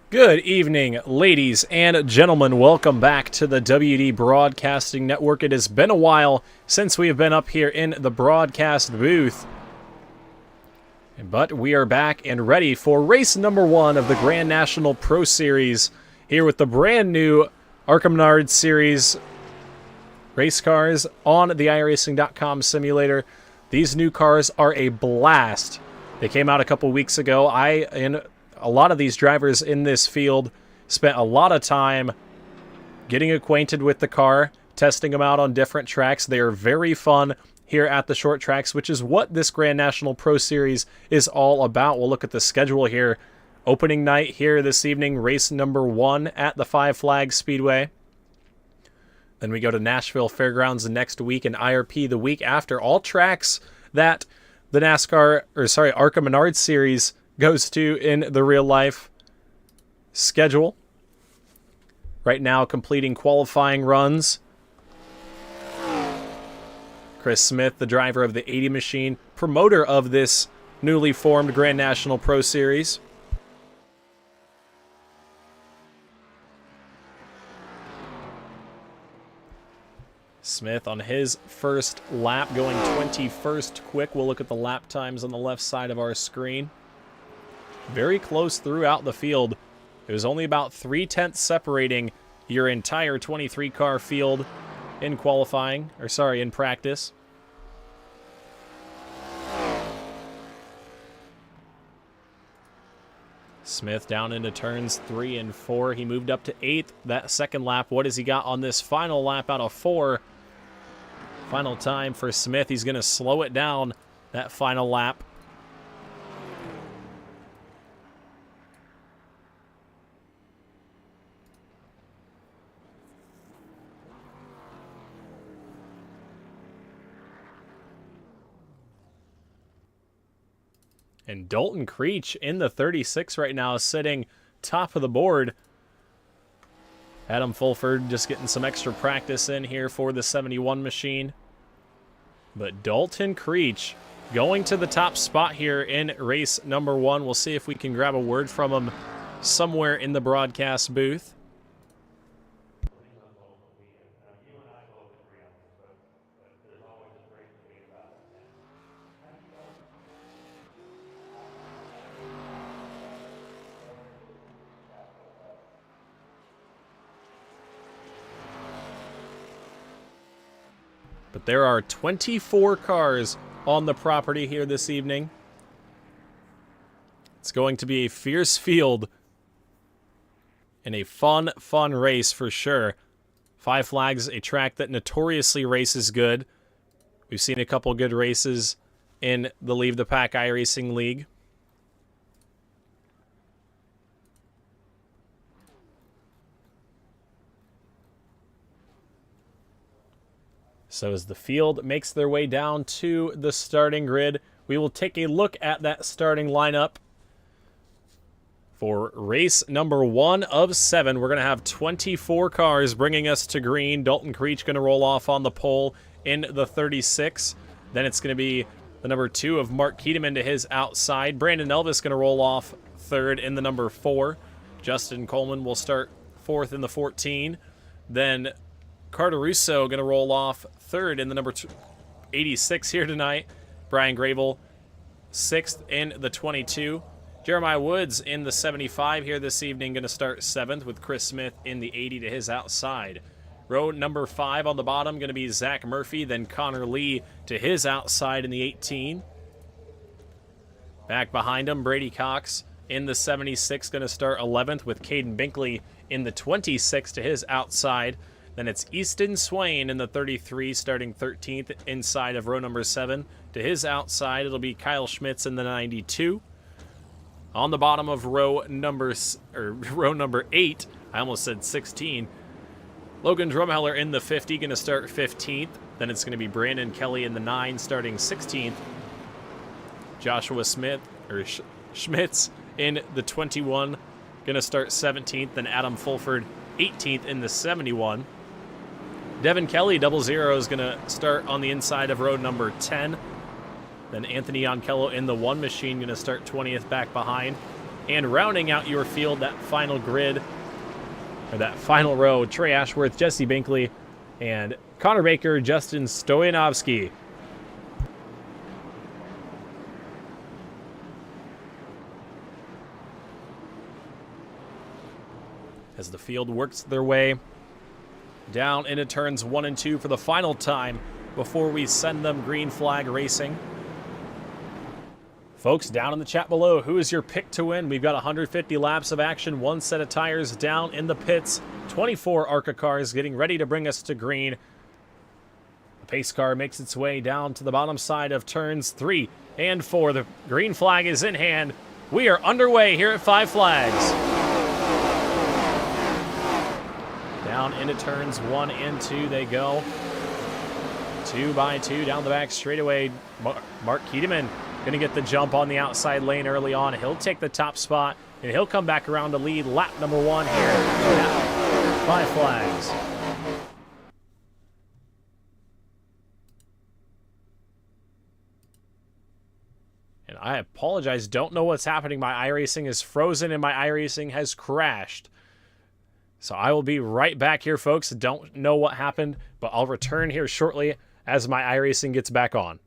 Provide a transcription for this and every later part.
Good evening, ladies and gentlemen. Welcome back to the WD Broadcasting Network. It has been a while since we have been up here in the broadcast booth, but we are back and ready for race number 1 of the Grand National Pro Series here with the brand new Arkham Nard Series race cars on the iRacing.com simulator. These new cars are a blast. They came out a couple weeks ago. A lot of these drivers in this field spent a lot of time getting acquainted with the car, testing them out on different tracks. They are very fun here at the short tracks, which is what this Grand National Pro Series is all about. We'll look at the schedule here. Opening night here this evening, race number 1 at the Five Flags Speedway. Then we go to Nashville Fairgrounds next week and IRP the week after. All tracks that the Arkham Nard Series goes to in the real life schedule. Right now completing qualifying runs. Chris Smith, the driver of the 80 machine, promoter of this newly formed Grand National Pro Series. Smith on his first lap going 21st quick. We'll look at the lap times on the left side of our screen. Very close throughout the field. It was only about 3/10 separating your entire 23-car field in in practice. Smith down into turns 3 and 4. He moved up to 8th that second lap. What has he got on this final lap out of 4? Final time for Smith. He's going to slow it down that final lap. And Dalton Creech in the 36 right now, sitting top of the board. Adam Fulford just getting some extra practice in here for the 71 machine. But Dalton Creech going to the top spot here in race number 1. We'll see if we can grab a word from him somewhere in the broadcast booth. But there are 24 cars on the property here this evening. It's going to be a fierce field and a fun race for sure. Five Flags, a track that notoriously races good. We've seen a couple good races in the Leave the Pack iRacing League. So as the field makes their way down to the starting grid, we will take a look at that starting lineup. For race number 1 of 7, we're going to have 24 cars bringing us to green. Dalton Creech going to roll off on the pole in the 36. Then it's going to be the number 2 of Mark Keedeman to his outside. Brandon Elvis going to roll off 3rd in the number 4. Justin Coleman will start 4th in the 14. Then Carter Russo going to roll off 3rd in the number 86 here tonight. Brian Grable 6th in the 22. Jeremiah Woods in the 75 here this evening, going to start 7th with Chris Smith in the 80 to his outside. Row number 5 on the bottom going to be Zach Murphy, then Connor Lee to his outside in the 18. Back behind him, Brady Cox in the 76 going to start 11th with Caden Binkley in the 26 to his outside. Then it's Easton Swain in the 33 starting 13th inside of row number 7. To his outside, it'll be Kyle Schmitz in the 92. On the bottom of row number 8, I almost said 16, Logan Drumheller in the 50, going to start 15th. Then it's going to be Brandon Kelly in the 9 starting 16th. Joshua Smith, Schmitz in the 21, going to start 17th, and Adam Fulford 18th in the 71. Devin Kelly, 00, is going to start on the inside of road number 10. Then Anthony Yonkello in the 1 machine, going to start 20th back behind. And rounding out your field, that final grid, or that final row, Trey Ashworth, Jesse Binkley, and Connor Baker, Justin Stoyanovsky. As the field works their way down into turns 1 and 2 for the final time before we send them green flag racing. Folks, down in the chat below, who is your pick to win? We've got 150 laps of action, 1 set of tires down in the pits, 24 ARCA cars getting ready to bring us to green. The pace car makes its way down to the bottom side of turns 3 and 4. The green flag is in hand. We are underway here at Five Flags. Down into turns 1 and 2 they go. 2 by 2 down the back straightaway. Mark Keedeman going to get the jump on the outside lane early on. He'll take the top spot, and he'll come back around to lead lap number 1 here at Five Flags. And I apologize, don't know what's happening. My iRacing is frozen, and my iRacing has crashed. So I will be right back here, folks. Don't know what happened, but I'll return here shortly as my iRacing gets back on.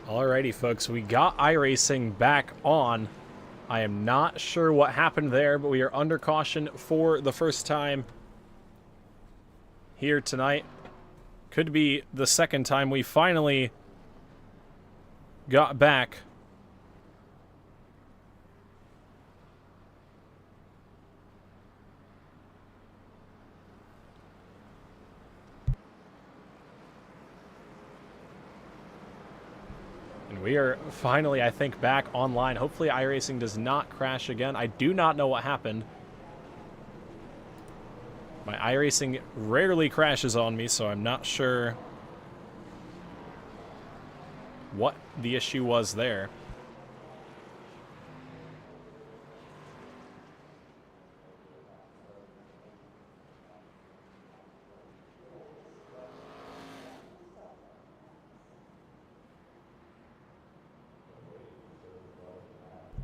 Alrighty, folks, we got iRacing back on. I am not sure what happened there, but we are under caution for the first time here tonight. Could be the second time we finally got back. And we are finally, I think, back online. Hopefully iRacing does not crash again. I do not know what happened. My iRacing rarely crashes on me, so I'm not sure what the issue was there.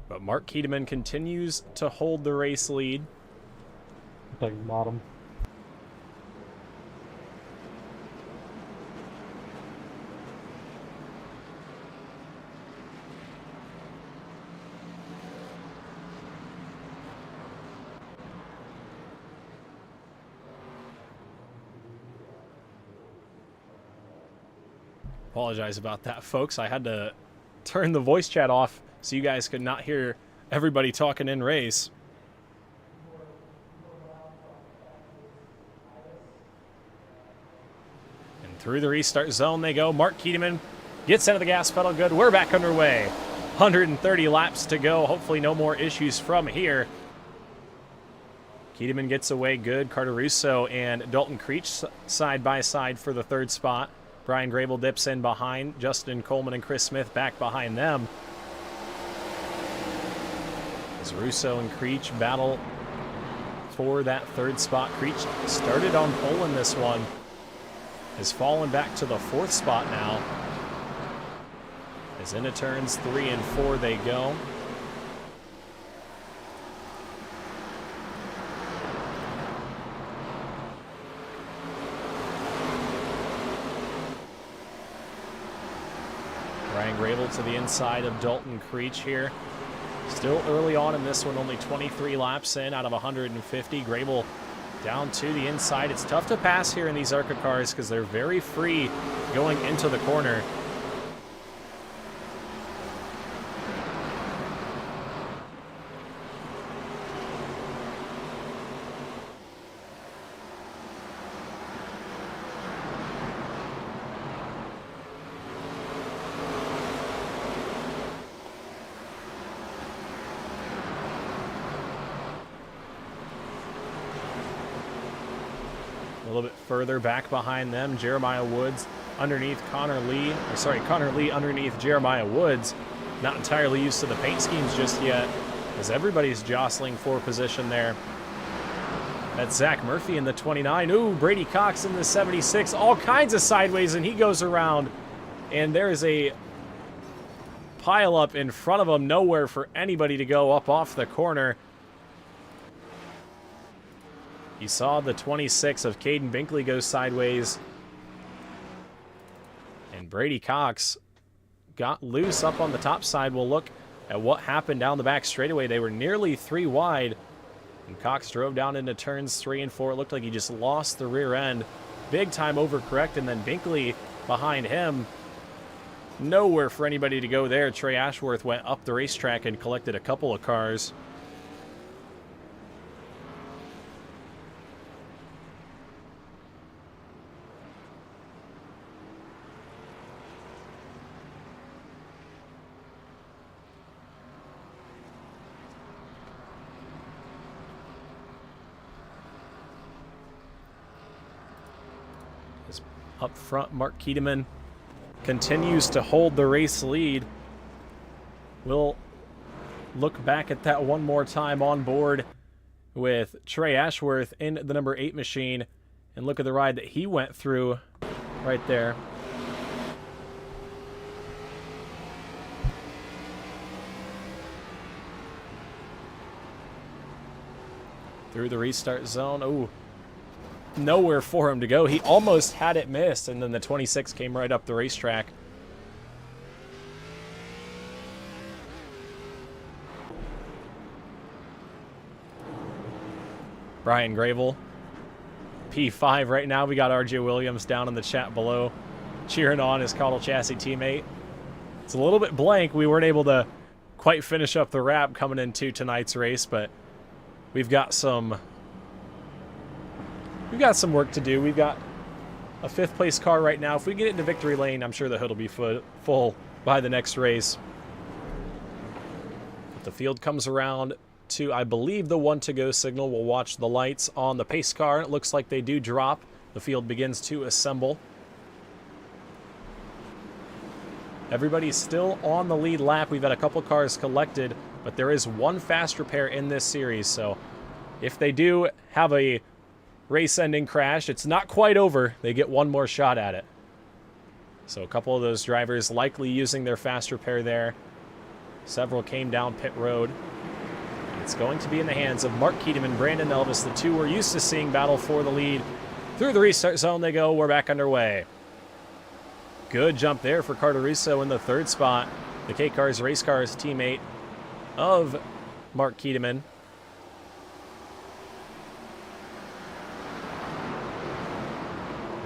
But Mark Keteman continues to hold the race lead. Like bottom. Apologize about that, folks. I had to turn the voice chat off so you guys could not hear everybody talking in race. And through the restart zone they go. Mark Keteman gets into the gas pedal good. We're back underway. 130 laps to go. Hopefully no more issues from here. Keteman gets away good. Carter Russo and Dalton Creech side by side for the third spot. Brian Grable dips in behind. Justin Coleman and Chris Smith back behind them. As Russo and Creech battle for that third spot. Creech started on pole in this one. Has fallen back to the fourth spot now. As into turns 3 and 4 they go. Brian Grable to the inside of Dalton Creech here. Still early on in this one, only 23 laps in out of 150. Grable down to the inside. It's tough to pass here in these ARCA cars because they're very free going into the corner. A little bit further back behind them, Jeremiah Woods underneath Connor Lee. Connor Lee underneath Jeremiah Woods. Not entirely used to the paint schemes just yet, as everybody's jostling for position there. That's Zach Murphy in the 29. Ooh, Brady Cox in the 76. All kinds of sideways, and he goes around. And there is a pile up in front of him. Nowhere for anybody to go up off the corner. You saw the 26 of Caden Binkley go sideways. And Brady Cox got loose up on the top side. We'll look at what happened down the back straightaway. They were nearly 3 wide. And Cox drove down into turns 3 and 4. It looked like he just lost the rear end. Big time overcorrect. And then Binkley behind him. Nowhere for anybody to go there. Trey Ashworth went up the racetrack and collected a couple of cars. Up front, Mark Keteman continues to hold the race lead. We'll look back at that one more time on board with Trey Ashworth in the number 8 machine and look at the ride that he went through right there. Through the restart zone. Ooh. Nowhere for him to go. He almost had it missed, and then the 26 came right up the racetrack. Brian Gravel. P5 right now. We got RJ Williams down in the chat below cheering on his Caudal Chassis teammate. It's a little bit blank. We weren't able to quite finish up the wrap coming into tonight's race, but we've got some work to do. We've got a 5th place car right now. If we get into victory lane, I'm sure the hood will be full by the next race. But the field comes around to, I believe, the 1 to go signal. We'll watch the lights on the pace car. It looks like they do drop. The field begins to assemble. Everybody's still on the lead lap. We've had a couple cars collected, but there is one fast repair in this series. So if they do have a race-ending crash, it's not quite over. They get one more shot at it. So a couple of those drivers likely using their fast repair there. Several came down pit road. It's going to be in the hands of Mark Keatum and Brandon Elvis, the two we're used to seeing battle for the lead. Through the restart zone they go. We're back underway. Good jump there for Carter Russo in the 3rd spot. The K-Cars Race Cars teammate of Mark Keatum.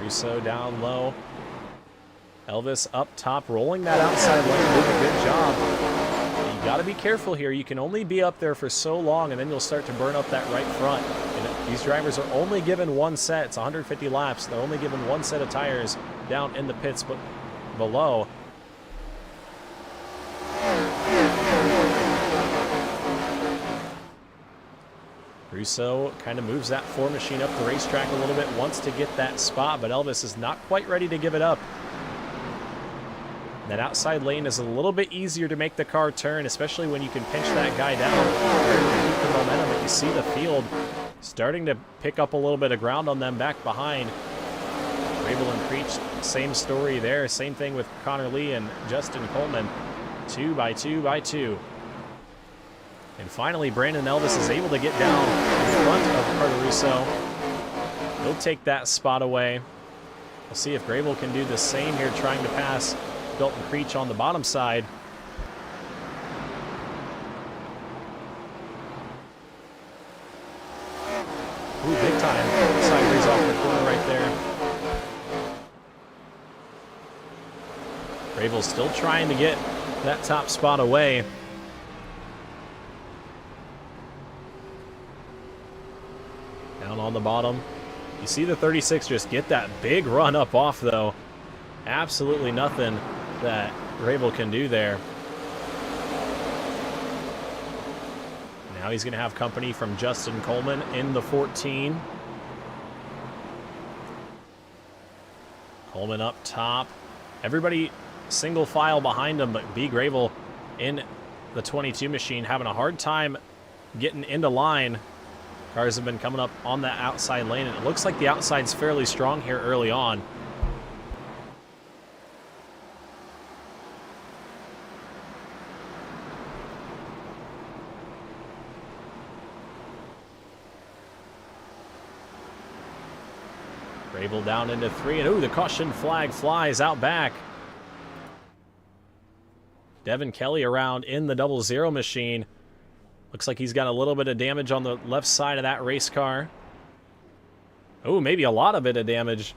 Russo down low. Elvis up top, rolling that outside lane, doing a good job. You got to be careful here. You can only be up there for so long, and then you'll start to burn up that right front. And these drivers are only given one set. It's 150 laps. They're only given one set of tires down in the pits but below. Russo kind of moves that 4 machine up the racetrack a little bit, wants to get that spot, but Elvis is not quite ready to give it up. That outside lane is a little bit easier to make the car turn, especially when you can pinch that guy down. Keep the momentum, but you see the field starting to pick up a little bit of ground on them back behind. Rabel and Creech, same story there. Same thing with Connor Lee and Justin Coleman. 2 by 2 by 2. And finally, Brandon Elvis is able to get down in front of Carter Russo. He'll take that spot away. We'll see if Grable can do the same here, trying to pass Dalton Creech on the bottom side. Ooh, big time. Sideways off the corner right there. Grable's still trying to get that top spot away. Down on the bottom. You see the 36 just get that big run up off, though. Absolutely nothing that Grable can do there. Now he's going to have company from Justin Coleman in the 14. Coleman up top. Everybody single file behind him, but B. Grable in the 22 machine having a hard time getting into line. Cars have been coming up on that outside lane, and it looks like the outside's fairly strong here early on. Grable down into 3, and ooh, the caution flag flies out back. Devin Kelly around in the 00 machine. Looks like he's got a little bit of damage on the left side of that race car. Oh, maybe a lot of bit of damage.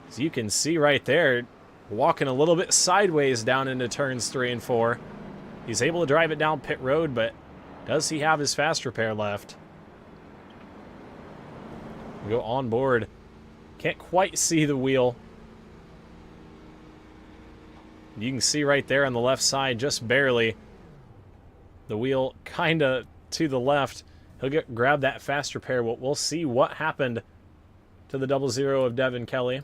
As you can see right there, walking a little bit sideways down into turns 3 and 4. He's able to drive it down pit road, but does he have his fast repair left? We go on board. Can't quite see the wheel. You can see right there on the left side, just barely. The wheel kind of to the left. He'll grab that fast repair. We'll see what happened to the 00 of Devin Kelly.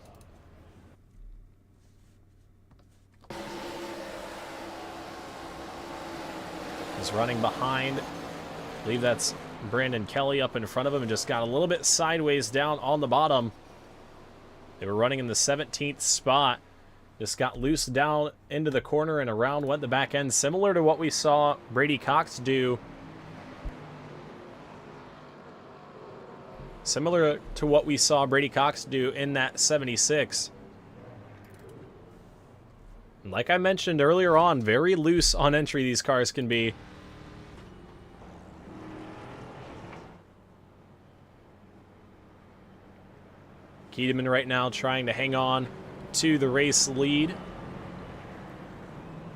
He's running behind. I believe that's Brandon Kelly up in front of him, and just got a little bit sideways down on the bottom. They were running in the 17th spot. Just got loose down into the corner, and around went the back end, similar to what we saw Brady Cox do. Similar to what we saw Brady Cox do in that 76. And like I mentioned earlier on, very loose on entry these cars can be. Keedeman right now trying to hang on to the race lead.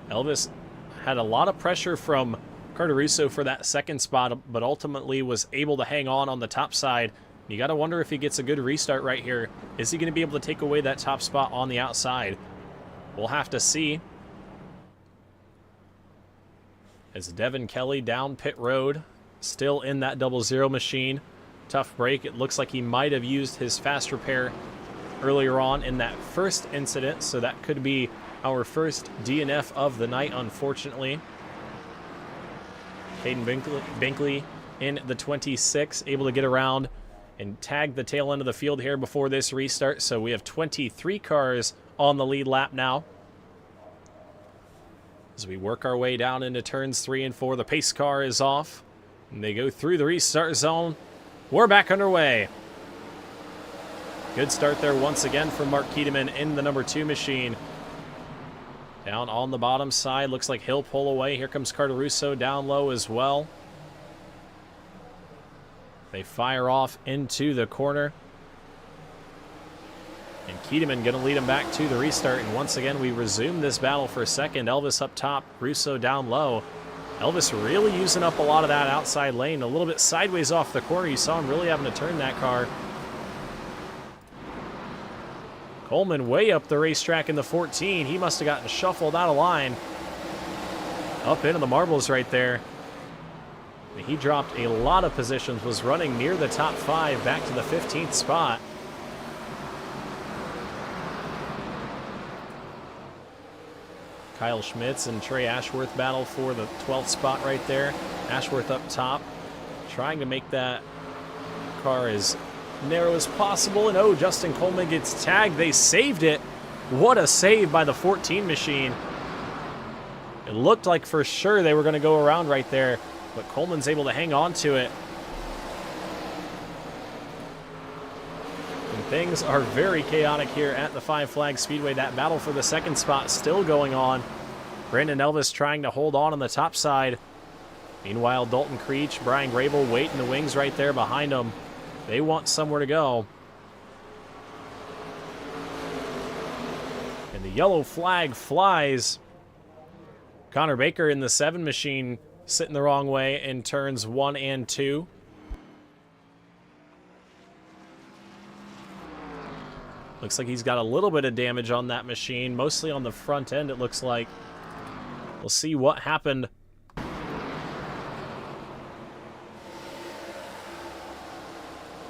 Elvis had a lot of pressure from Cardorusso for that second spot, but ultimately was able to hang on the top side. You got to wonder if he gets a good restart right here. Is he going to be able to take away that top spot on the outside? We'll have to see. As Devin Kelly down pit road, still in that 00 machine. Tough break. It looks like he might have used his fast repair earlier on in that first incident, so that could be our first DNF of the night, unfortunately. Caden Binkley in the 26, able to get around and tag the tail end of the field here before this restart. So we have 23 cars on the lead lap now. As we work our way down into turns 3 and 4, the pace car is off, and they go through the restart zone. We're back underway. Good start there once again from Mark Keedeman in the number 2 machine. Down on the bottom side, looks like he'll pull away. Here comes Cardorusso down low as well. They fire off into the corner. And Keedeman going to lead him back to the restart. And once again, we resume this battle for a second. Elvis up top, Russo down low. Elvis really using up a lot of that outside lane. A little bit sideways off the corner. You saw him really having to turn that car. Coleman way up the racetrack in the 14. He must have gotten shuffled out of line. Up into the marbles right there. He dropped a lot of positions, was running near the top 5, back to the 15th spot. Kyle Schmitz and Trey Ashworth battle for the 12th spot right there. Ashworth up top, trying to make that car as narrow as possible. And oh, Justin Coleman gets tagged. They saved it. What a save by the 14 machine. It looked like for sure they were going to go around right there, but Coleman's able to hang on to it. And things are very chaotic here at the Five Flags Speedway. That battle for the second spot still going on. Brandon Elvis trying to hold on the top side. Meanwhile, Dalton Creech, Brian Grable wait in the wings right there behind them. They want somewhere to go. And the yellow flag flies. Connor Baker in the 7 machine sitting the wrong way in turns 1 and 2. Looks like he's got a little bit of damage on that machine, mostly on the front end, it looks like. We'll see what happened.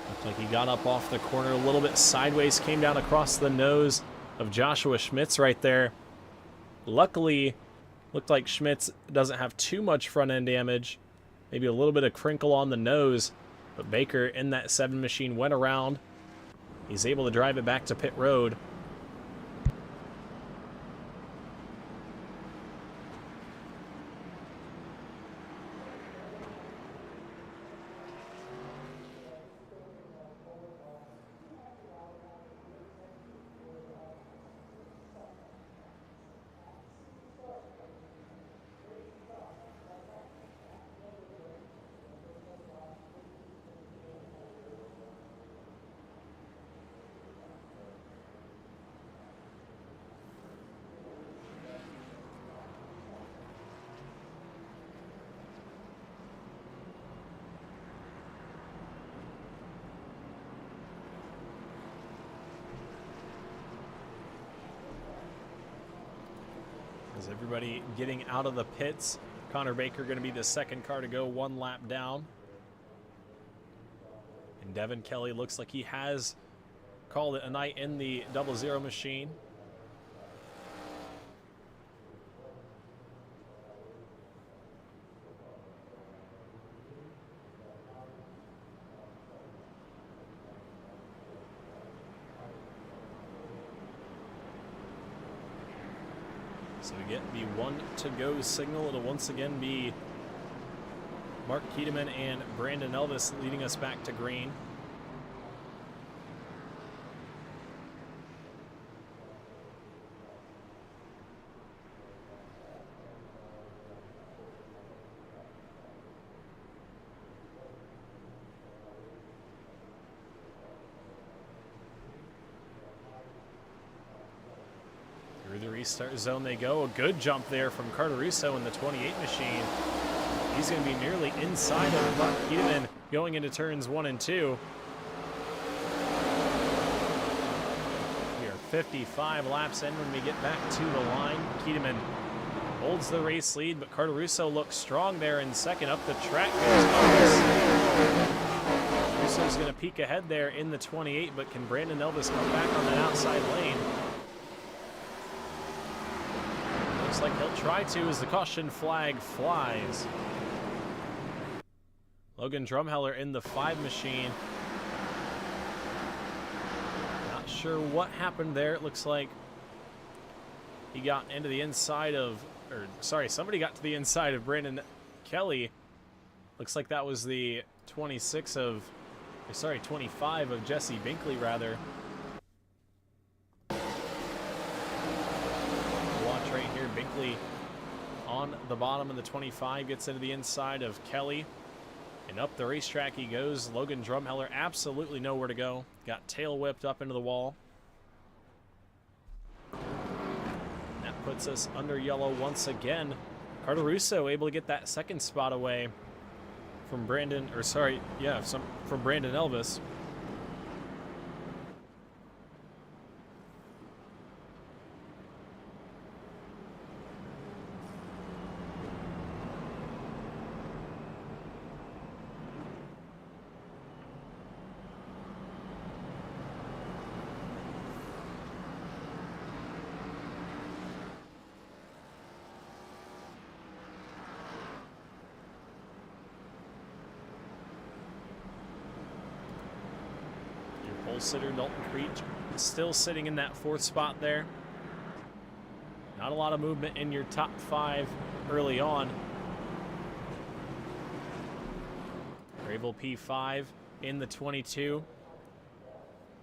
Looks like he got up off the corner a little bit sideways, came down across the nose of Joshua Schmitz right there. Luckily, looked like Schmitz doesn't have too much front end damage. Maybe a little bit of crinkle on the nose. But Baker in that 7 machine went around. He's able to drive it back to pit road. As everybody getting out of the pits, Connor Baker going to be the second car to go 1 lap down. And Devin Kelly looks like he has called it a night in the 00 machine. So we get the 1 to go signal. It'll once again be Mark Keedeman and Brandon Elvis leading us back to green. Restart zone they go. A good jump there from Carter Russo in the 28 machine. He's going to be nearly inside of Mark Keteman going into turns 1 and 2. We are 55 laps in when we get back to the line. Keteman holds the race lead, but Carter Russo looks strong there in second. Up the track goes Elvis. Russo's going to peek ahead there in the 28, but can Brandon Elvis come back on that outside lane? Looks like he'll try to as the caution flag flies. Logan Drumheller in the 5 machine. Not sure what happened there. It looks like he got into the inside of, or sorry, somebody got to the inside of Brandon Kelly. Looks like that was the 25 of Jesse Binkley, rather. Watch right here, Binkley on the bottom of the 25, gets into the inside of Kelly. And up the racetrack he goes. Logan Drumheller absolutely nowhere to go. Got tail whipped up into the wall. That puts us under yellow once again. Carter Russo able to get that second spot away from Brandon, or sorry, yeah, from Brandon Elvis. Pole sitter Dalton Creech is still sitting in that 4th spot there. Not a lot of movement in your top 5 early on. Gravel P5 in the 22.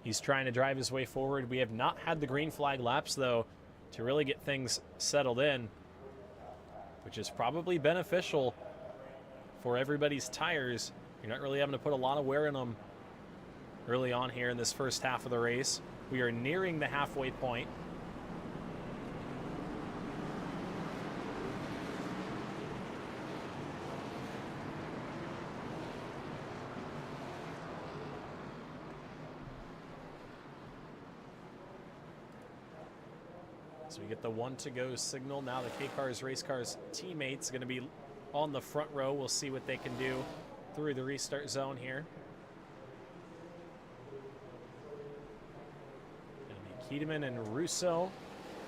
He's trying to drive his way forward. We have not had the green flag laps, though, to really get things settled in, which is probably beneficial for everybody's tires. You're not really having to put a lot of wear in them early on here in this first half of the race. We are nearing the halfway point. So we get the 1 to go signal. Now the K-Cars Race Cars teammates going to be on the front row. We'll see what they can do through the restart zone here. Keteman and Russo,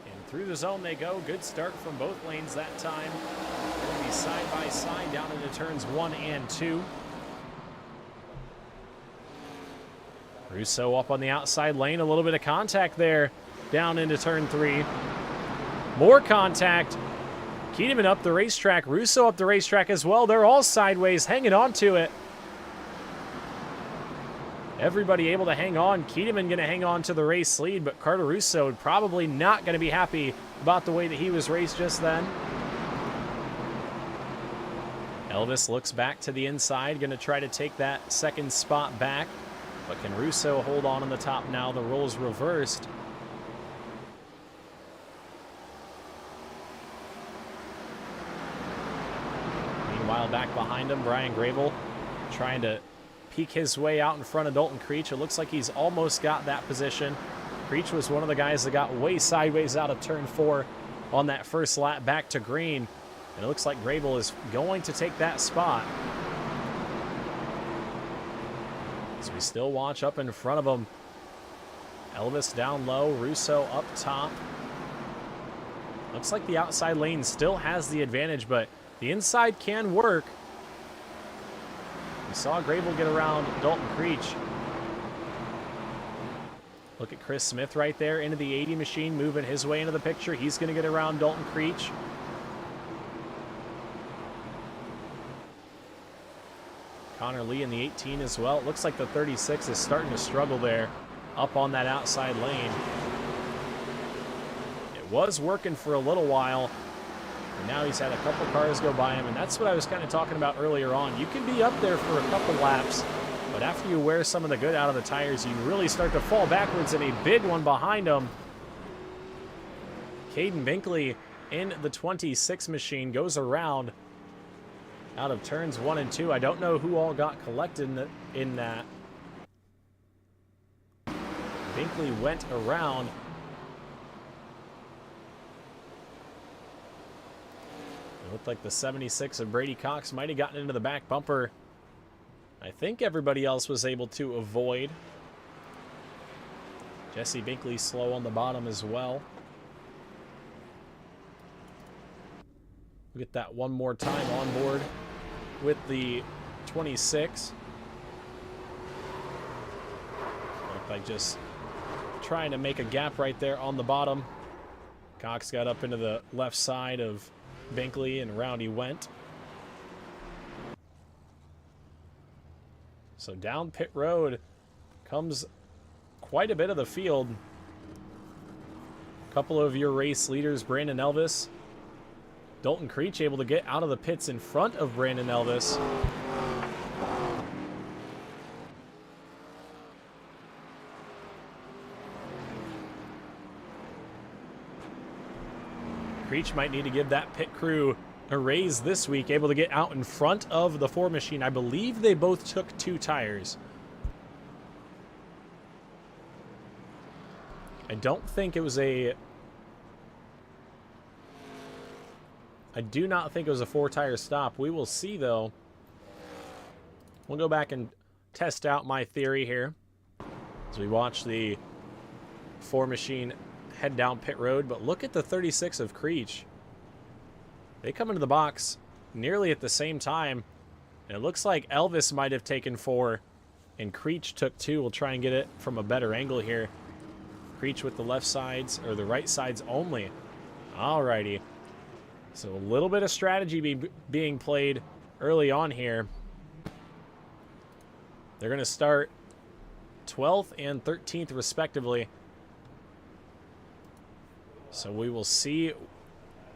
and through the zone they go. Good start from both lanes that time. They're going to be side by side down into turns 1 and 2. Russo up on the outside lane, a little bit of contact there down into turn 3. More contact. Keteman up the racetrack, Russo up the racetrack as well. They're all sideways, hanging on to it. Everybody able to hang on. Keteman going to hang on to the race lead, but Carter Russo probably not going to be happy about the way that he was raced just then. Elvis looks back to the inside, going to try to take that second spot back, but can Russo hold on the top now? The roles reversed. Meanwhile, back behind him, Brian Grable trying to peek his way out in front of Dalton Creech. It looks like he's almost got that position. Creech was one of the guys that got way sideways out of turn 4 on that first lap back to green. And it looks like Grable is going to take that spot. So we still watch up in front of him. Elvis down low, Russo up top. Looks like the outside lane still has the advantage, but the inside can work. We saw Grable get around Dalton Creech. Look at Chris Smith right there into the 80 machine, moving his way into the picture. He's going to get around Dalton Creech. Connor Lee in the 18 as well. It looks like the 36 is starting to struggle there up on that outside lane. It was working for a little while, and now he's had a couple cars go by him, and that's what I was kind of talking about earlier on. You can be up there for a couple laps, but after you wear some of the good out of the tires, you really start to fall backwards, and a big one behind him Caden Binkley in the 26 machine goes around out of turns 1 and 2. I don't know who all got collected in that. Binkley went around. It looked like the 76 of Brady Cox might have gotten into the back bumper. I think everybody else was able to avoid. Jesse Binkley slow on the bottom as well. We'll get that one more time on board with the 26. Looked like just trying to make a gap right there on the bottom. Cox got up into the left side of Binkley and around he went. So down pit road comes quite a bit of the field. A couple of your race leaders, Brandon Elvis, Dalton Creech, able to get out of the pits in front of Brandon Elvis. Creech might need to give that pit crew a raise this week, able to get out in front of the 4 machine. I believe they both took 2 tires. I don't think it was a... I do not think it was a 4-tire stop. We will see, though. We'll go back and test out my theory here as we watch the 4 machine head down pit road. But look at the 36 of Creech. They come into the box nearly at the same time. And it looks like Elvis might have taken 4 and Creech took 2. We'll try and get it from a better angle here. Creech with the left sides, or the right sides only. Alrighty. So a little bit of strategy being played early on here. They're going to start 12th and 13th respectively. So we will see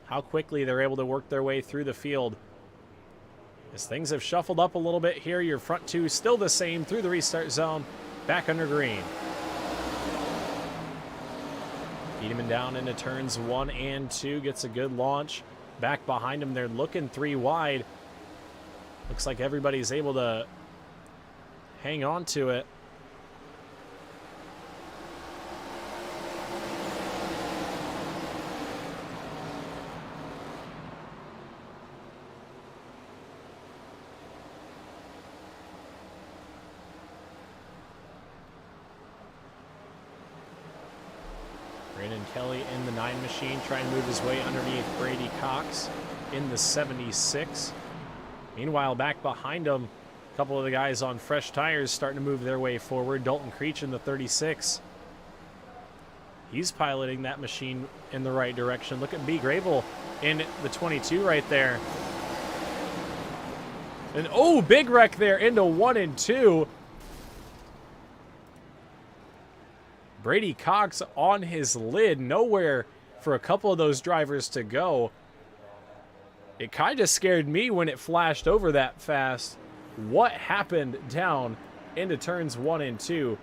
how quickly they're able to work their way through the field. As things have shuffled up a little bit here, your front 2 still the same through the restart zone, back under green. Edelman down into turns 1 and 2, gets a good launch. Back behind him, they're looking 3 wide. Looks like everybody's able to hang on to it. Brandon Kelly in the 9 machine, trying to move his way underneath Brady Cox in the 76. Meanwhile, back behind him, a couple of the guys on fresh tires starting to move their way forward. Dalton Creech in the 36. He's piloting that machine in the right direction. Look at B. Grable in the 22 right there. And oh, big wreck there into 1 and 2. Brady Cox on his lid, nowhere for a couple of those drivers to go. It kind of scared me when it flashed over that fast. What happened down into turns 1 and 2?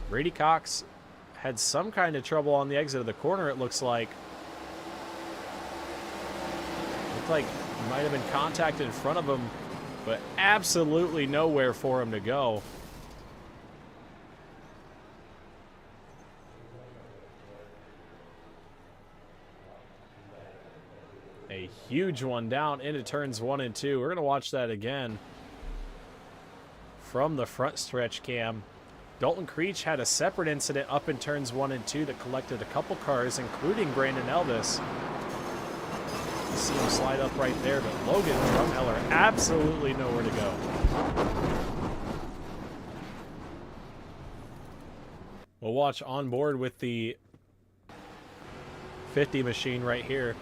Brady Cox had some kind of trouble on the exit of the corner, it looks like. Looked like he might have been contacted in front of him, but absolutely nowhere for him to go. A huge one down into turns 1 and 2. We're going to watch that again from the front stretch cam. Dalton Creech had a separate incident up in turns 1 and 2 that collected a couple cars, including Brandon Elvis. You see him slide up right there, but Logan Drumheller absolutely nowhere to go. We'll watch on board with the 50 machine right here.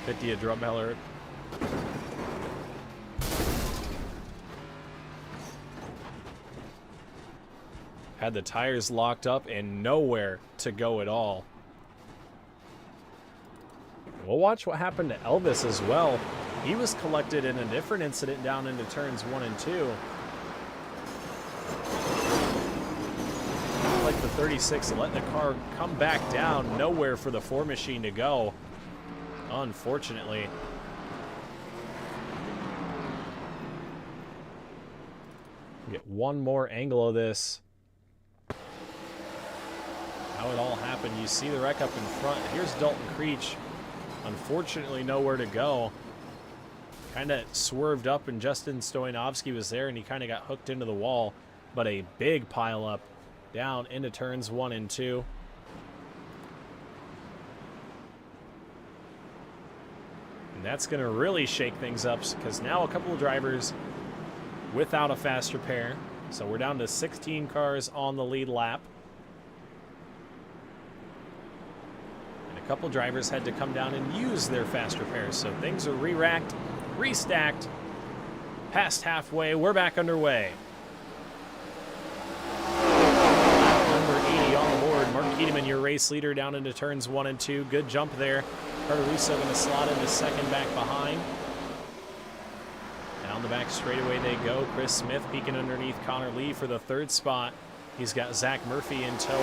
50 of Drumheller. Had the tires locked up and nowhere to go at all. We'll watch what happened to Elvis as well. He was collected in a different incident down into turns 1 and 2. underneath the 36 and let the car come back down. Nowhere for the 4 machine to go, unfortunately. Get one more angle of this. How it all happened. You see the wreck up in front. Here's Dalton Creech. Unfortunately, nowhere to go. Kind of swerved up, and Justin Stoyanovsky was there, and he kind of got hooked into the wall. But a big pile up down into turns 1 and 2. And that's going to really shake things up, because now a couple of drivers without a faster pair. So we're down to 16 cars on the lead lap. And a couple drivers had to come down and use their faster pairs. So things are re-racked, restacked. Past halfway, we're back underway. Number 80 on the board. Mark Keeteman, your race leader, down into turns 1 and 2. Good jump there. Carter Russo going to slot into second back behind. Down the back straightaway they go. Chris Smith peeking underneath Connor Lee for the 3rd spot. He's got Zach Murphy in tow.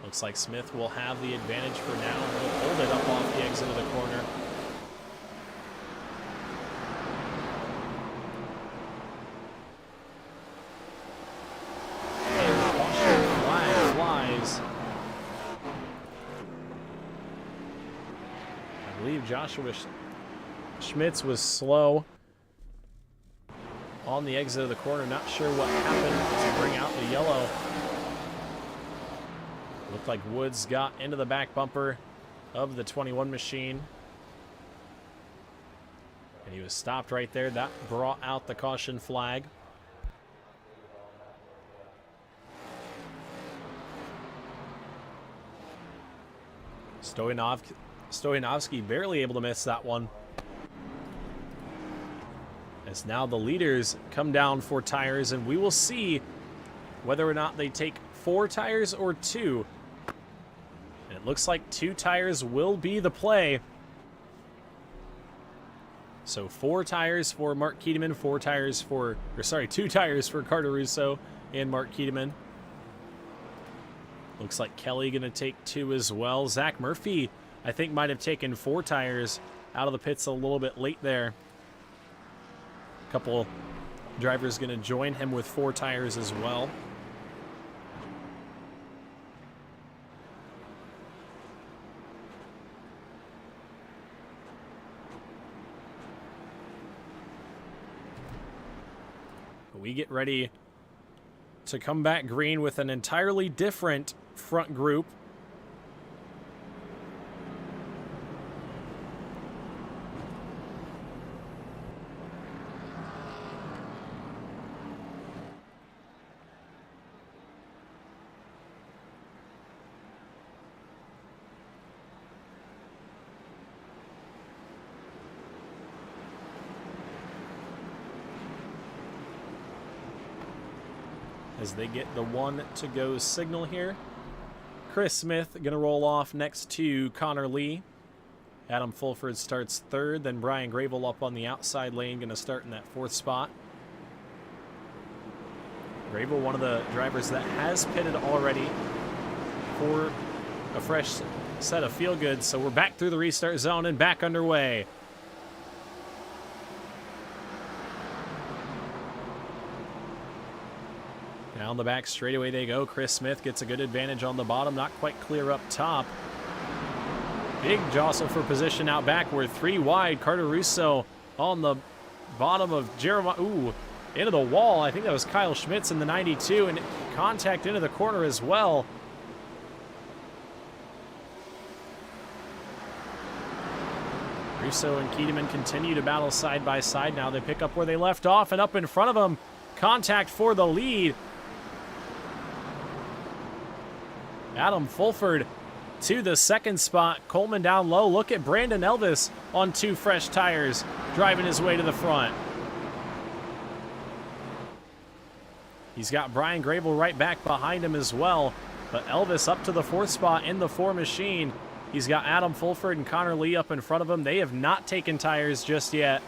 Looks like Smith will have the advantage for now. He'll hold it up off the exit of the corner. And the caution flag flies. I believe Joshua Schmitz was slow on the exit of the corner. Not sure what happened to bring out the yellow. Looked like Woods got into the back bumper of the 21 machine. And he was stopped right there. That brought out the caution flag. Stoyanovsky barely able to miss that one. As now the leaders come down for tires, and we will see whether or not they take 4 tires or 2. And it looks like 2 tires will be the play. So 4 tires for Mark Keeteman, 2 tires for Carter Russo and Mark Keeteman. Looks like Kelly going to take 2 as well. Zach Murphy, I think, might have taken 4 tires out of the pits a little bit late there. A couple drivers going to join him with 4 tires as well. We get ready to come back green with an entirely different front group. As they get the 1 to go signal here. Chris Smith going to roll off next to Connor Lee. Adam Fulford starts 3rd, then Brian Gravel up on the outside lane, going to start in that 4th spot. Gravel, one of the drivers that has pitted already for a fresh set of feel goods. So we're back through the restart zone and back underway. Down the back straightaway they go. Chris Smith gets a good advantage on the bottom, not quite clear up top. Big jostle for position out back. We're 3 wide. Carter Russo on the bottom of Jeremiah. Ooh, into the wall. I think that was Kyle Schmitz in the 92, and contact into the corner as well. Russo and Keeteman continue to battle side by side now. They pick up where they left off, and up in front of them, contact for the lead. Adam Fulford to the 2nd spot. Coleman down low. Look at Brandon Elvis on 2 fresh tires, driving his way to the front. He's got Brian Gravel right back behind him as well. But Elvis up to the 4th spot in the 4 machine. He's got Adam Fulford and Connor Lee up in front of him. They have not taken tires just yet.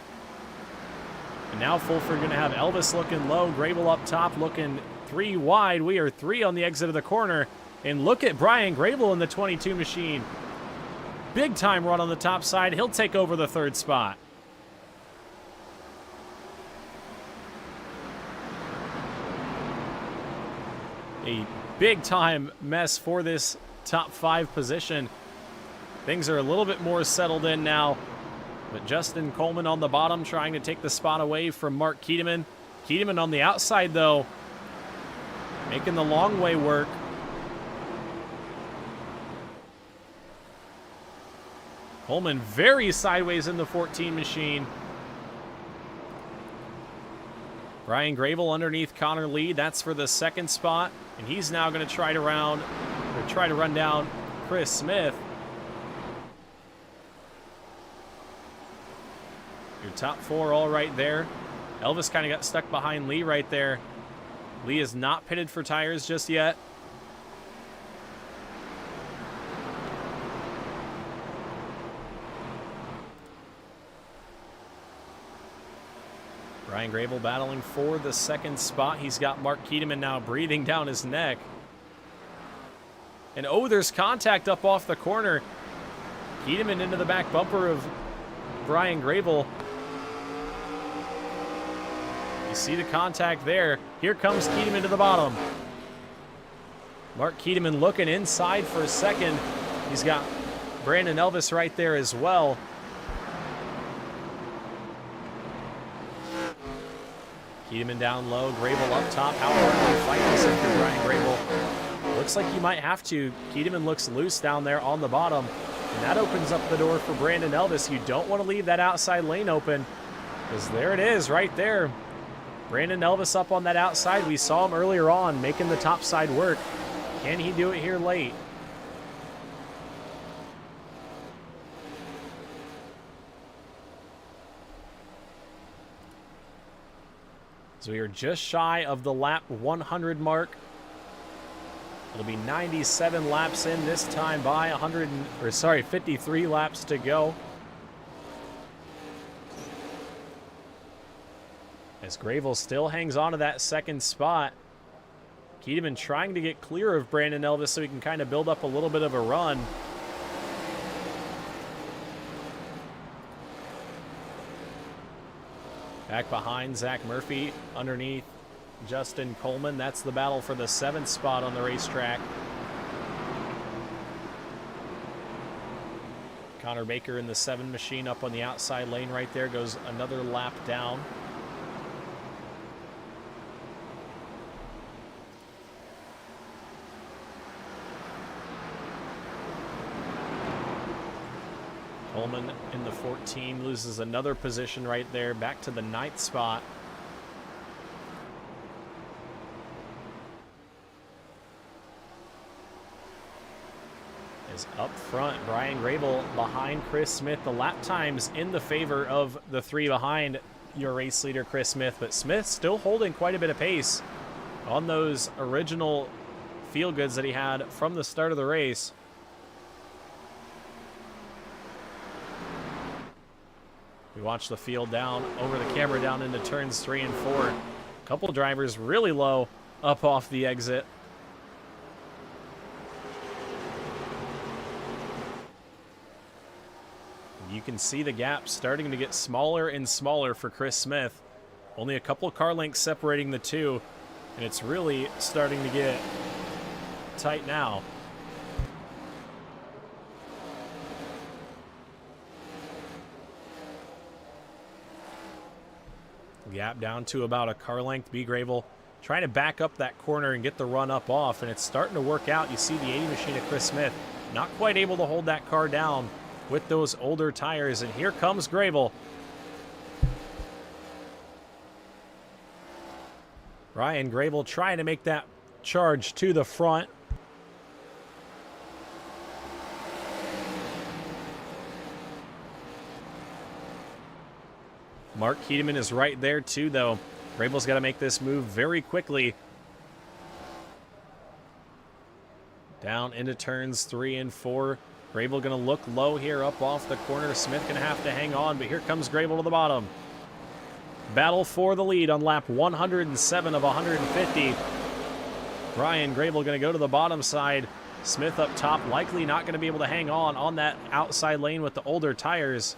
And now Fulford going to have Elvis looking low, Grable up top looking 3 wide. We are 3 on the exit of the corner. And look at Brian Grable in the 22 machine. Big time run on the top side. He'll take over the 3rd spot. A big time mess for this top 5 position. Things are a little bit more settled in now. But Justin Coleman on the bottom trying to take the spot away from Mark Keedeman. Keedeman on the outside, though, making the long way work. Coleman very sideways in the 14 machine. Brian Grable underneath Connor Lee. That's for the 2nd spot. And he's now going to try to run down Chris Smith. Your top 4 all right there. Elvis kind of got stuck behind Lee right there. Lee is not pitted for tires just yet. Brian Grable battling for the 2nd spot. He's got Mark Keedeman now breathing down his neck. And oh, there's contact up off the corner. Keedeman into the back bumper of Brian Grable. You see the contact there. Here comes Keedeman to the bottom. Mark Keedeman looking inside for a second. He's got Brandon Elvis right there as well. Keedeman down low, Grable up top. How hard do you fight this in for Brian Grable? Looks like you might have to. Keedeman looks loose down there on the bottom. And that opens up the door for Brandon Elvis. You don't want to leave that outside lane open, because there it is right there. Brandon Elvis up on that outside. We saw him earlier on making the top side work. Can he do it here late? So we are just shy of the lap 100 mark. It'll be 97 laps in this time by 53 laps to go. As Grable still hangs on to that 2nd spot. Keedeman trying to get clear of Brandon Elvis so he can kind of build up a little bit of a run. Back behind, Zach Murphy underneath Justin Coleman. That's the battle for the 7th spot on the racetrack. Connor Baker in the 7 machine up on the outside lane right there. Goes another lap down. Coleman in the 14 loses another position right there, back to the 9th spot. Is up front, Brian Grable behind Chris Smith. The lap times in the favor of the 3 behind your race leader, Chris Smith, but Smith still holding quite a bit of pace on those original feel goods that he had from the start of the race. We watch the field down over the camera down into turns 3 and 4. A couple drivers really low up off the exit. You can see the gap starting to get smaller and smaller for Chris Smith. Only a couple car lengths separating the two, and it's really starting to get tight now. Gap down to about a car length. B. Grable trying to back up that corner and get the run up off, and it's starting to work out. You see the 80 machine of Chris Smith not quite able to hold that car down with those older tires, and here comes Grable. Ryan Grable trying to make that charge to the front. Mark Keedeman is right there too, though. Grable's got to make this move very quickly. Down into turns 3 and 4. Grable going to look low here up off the corner. Smith going to have to hang on, but here comes Grable to the bottom. battle for the lead on lap 107 of 150. Brian Grable going to go to the bottom side. Smith up top, likely not going to be able to hang on that outside lane with the older tires.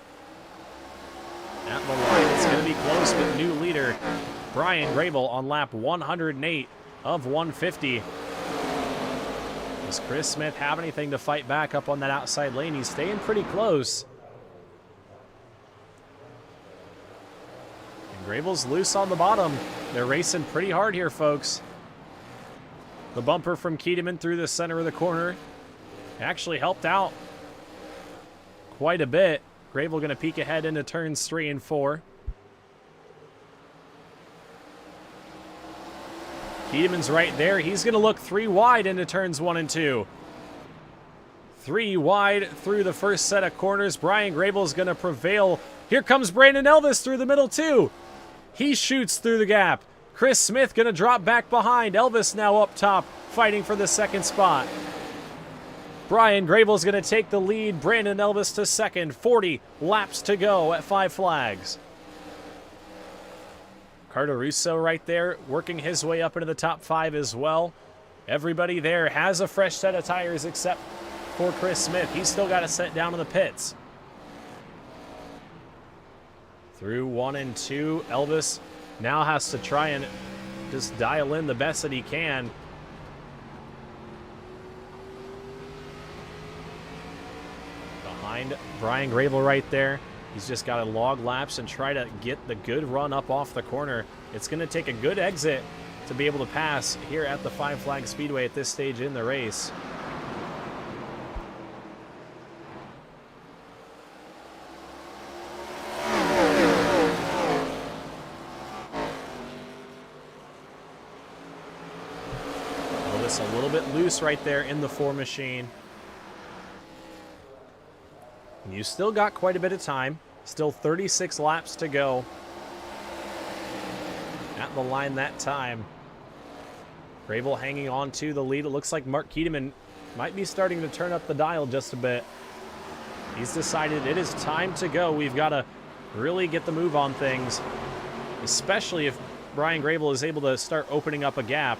At the line, it's going to be close with new leader Brian Grable on lap 108 of 150. Does Chris Smith have anything to fight back up on that outside lane? He's staying pretty close. And Grable's loose on the bottom. They're racing pretty hard here, folks. The bumper from Keteman through the center of the corner actually helped out quite a bit. Grable going to peek ahead into turns 3 and 4. Keteman's right there. He's going to look 3 wide into turns 1 and 2. 3 wide through the first set of corners. Brian Grable's going to prevail. Here comes Brandon Elvis through the middle too. He shoots through the gap. Chris Smith going to drop back behind. Elvis now up top, fighting for the second spot. Brian Grable's going to take the lead. Brandon Elvis to second. 40 laps to go at 5 flags. Carter Russo right there, working his way up into the top 5 as well. Everybody there has a fresh set of tires except for Chris Smith. He's still got to set down in the pits. Through 1 and 2, Elvis now has to try and just dial in the best that he can. Behind Brian Grable right there. He's just got to log laps and try to get the good run up off the corner. It's going to take a good exit to be able to pass here at the 5 Flag Speedway at this stage in the race. A little bit loose right there in the 4 machine. You still got quite a bit of time. Still 36 laps to go. At the line that time. Grable hanging on to the lead. It looks like Mark Keteman might be starting to turn up the dial just a bit. He's decided it is time to go. We've got to really get the move on things, especially if Brian Grable is able to start opening up a gap.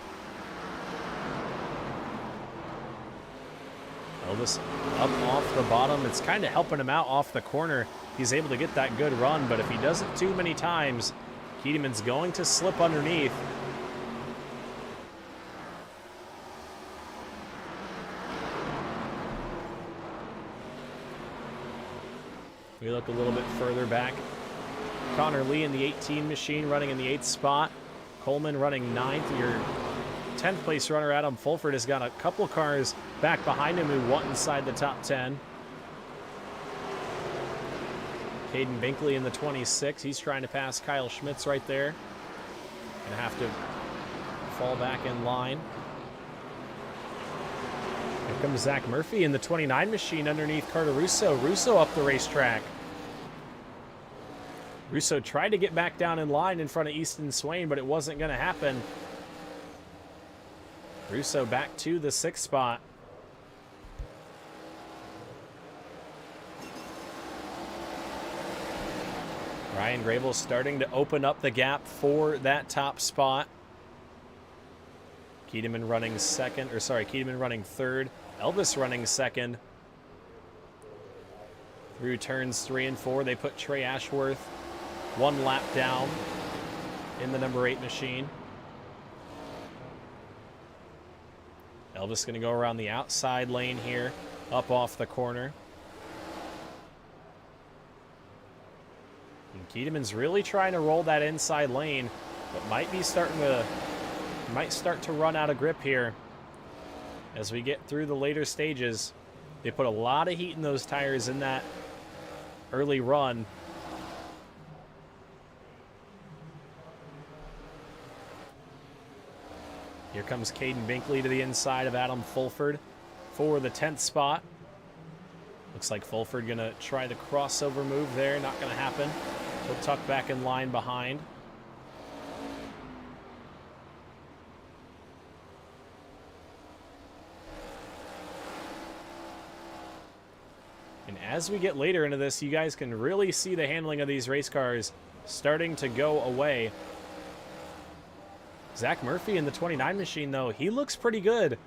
Elvis up off the bottom. It's kind of helping him out off the corner. He's able to get that good run, but if he does it too many times, Keteman's going to slip underneath. We look a little bit further back. Connor Lee in the 18 machine running in the 8th spot. Coleman running 9th. Your 10th place runner Adam Fulford has got a couple cars back behind him who want inside the top 10. Caden Binkley in the 26. He's trying to pass Kyle Schmitz right there. Gonna have to fall back in line. Here comes Zach Murphy in the 29 machine underneath Carter Russo. Russo up the racetrack. Russo tried to get back down in line in front of Easton Swain, but it wasn't going to happen. Russo back to the 6th spot. Brian Grable starting to open up the gap for that top spot. Keteman running Keteman running 3rd. Elvis running 2nd. Through turns 3 and 4, they put Trey Ashworth 1 lap down in the number 8 machine. Elvis going to go around the outside lane here, up off the corner. And Keteman's really trying to roll that inside lane, but might start to run out of grip here as we get through the later stages. They put a lot of heat in those tires in that early run. Here comes Caden Binkley to the inside of Adam Fulford for the 10th spot. Looks like Fulford going to try the crossover move there. Not going to happen. He'll tuck back in line behind. And as we get later into this, you guys can really see the handling of these race cars starting to go away. Zach Murphy in the 29 machine, though, he looks pretty good.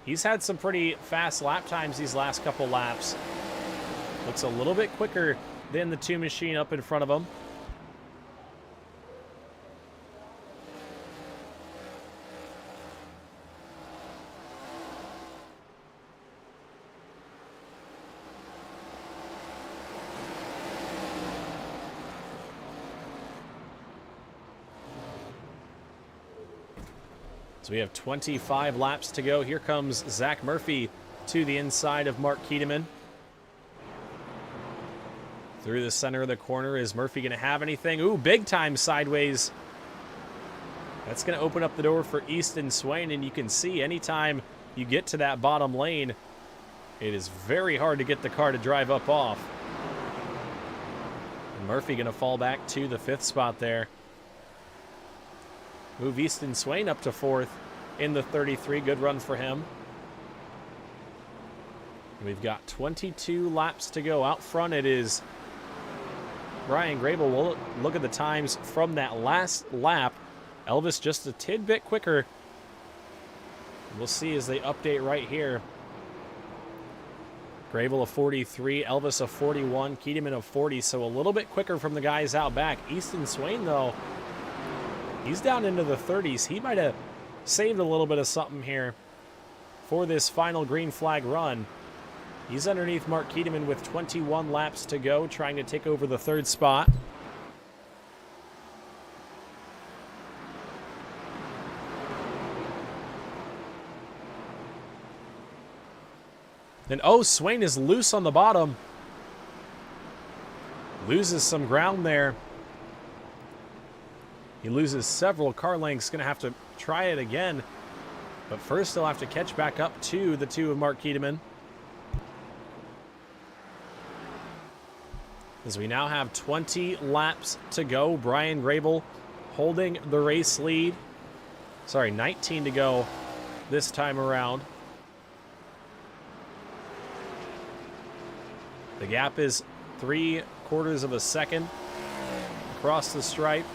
He's had some pretty fast lap times these last couple laps. Looks a little bit quicker than the 2 machine up in front of him. So we have 25 laps to go. Here comes Zach Murphy to the inside of Mark Keteman. Through the center of the corner. Is Murphy going to have anything? Ooh, big time sideways. That's going to open up the door for Easton Swain, and you can see anytime you get to that bottom lane, it is very hard to get the car to drive up off. And Murphy going to fall back to the 5th spot there. Move Easton Swain up to 4th in the 33. Good run for him. We've got 22 laps to go. Out front it is Brian Grable. We'll look at the times from that last lap. Elvis just a tidbit quicker. We'll see as they update right here. Grable a 43, Elvis a 41, Keteman a 40, so a little bit quicker from the guys out back. Easton Swain, though, he's down into the 30s. He might have saved a little bit of something here for this final green flag run. He's underneath Mark Keteman with 21 laps to go, trying to take over the 3rd spot. And oh, Swain is loose on the bottom. Loses some ground there. He loses several car lengths. Going to have to try it again. But first he'll have to catch back up to the 2 of Mark Keteman. As we now have 20 laps to go. Brian Grable holding the race lead. Sorry, 19 to go this time around. The gap is 3/4 of a second across the stripe.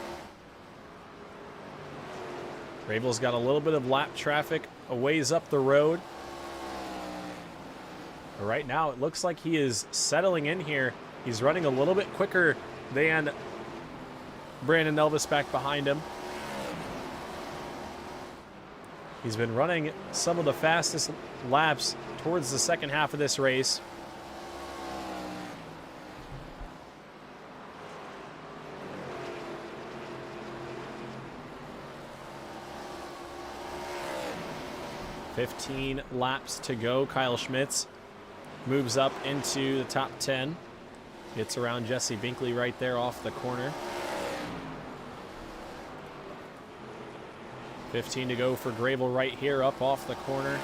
Grable's got a little bit of lap traffic a ways up the road. But right now it looks like he is settling in here. He's running a little bit quicker than Brandon Elvis back behind him. He's been running some of the fastest laps towards the second half of this race. .15 laps to go. Kyle Schmitz moves up into the top 10. Gets around Jesse Binkley right there off the corner. 15 to go for Grable right here up off the corner.